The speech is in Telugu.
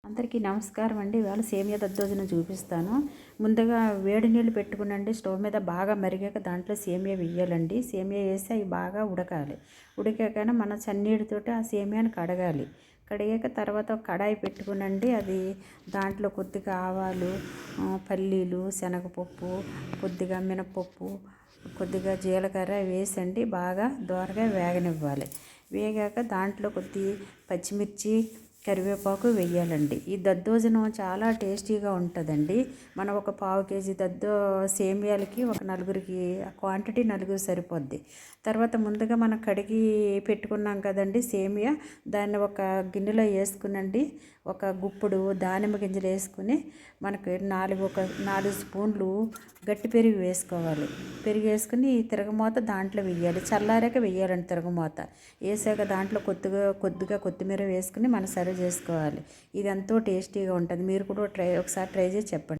అందరికీ నమస్కారం అండి. ఇవాళ సేమియా దద్దోజనం చూపిస్తాను. ముందుగా వేడి నీళ్ళు పెట్టుకునండి. స్టవ్ మీద బాగా మరిగాక దాంట్లో సేమియా వేయాలండి. సేమియా వేసి అవి బాగా ఉడకాలి. ఉడికాక మన చన్నీటితోటి ఆ సేమియాని కడగాలి. కడిగాక తర్వాత ఒక కడాయి పెట్టుకునండి. అది దాంట్లో కొద్దిగా ఆవాలు, పల్లీలు, శనగపప్పు, కొద్దిగా మినపప్పు, కొద్దిగా జీలకర్ర వేసండి బాగా దోరగా వేగనివ్వాలి. వేగాక దాంట్లో కొద్ది పచ్చిమిర్చి, కరివేపాకు వేయాలండి. ఈ దద్దోజనం చాలా టేస్టీగా ఉంటుందండి. మనం ఒక పావు కేజీ సేమియాలకి ఒక నలుగురికి క్వాంటిటీ నలుగురు సరిపోద్ది. తర్వాత ముందుగా మనం కడిగి పెట్టుకున్నాం కదండి సేమియా, దాన్ని ఒక గిన్నెలో వేసుకునండి. ఒక గుప్పుడు దానిమ్మ గింజలు వేసుకుని మనకి 4 స్పూన్లు గట్టి పెరుగు వేసుకోవాలి. పెరుగు వేసుకుని తిరగమూత దాంట్లో వేయాలి. చల్లారాక వేయాలండి తిరగమూత. వేసాక దాంట్లో కొద్దిగా కొత్తిమీర వేసుకుని మనం సర్వ్ చేసుకోవాలి. ఇది ఎంతో టేస్టీగా ఉంటుంది. మీరు కూడా ఒకసారి ట్రై చేసి చెప్పండి.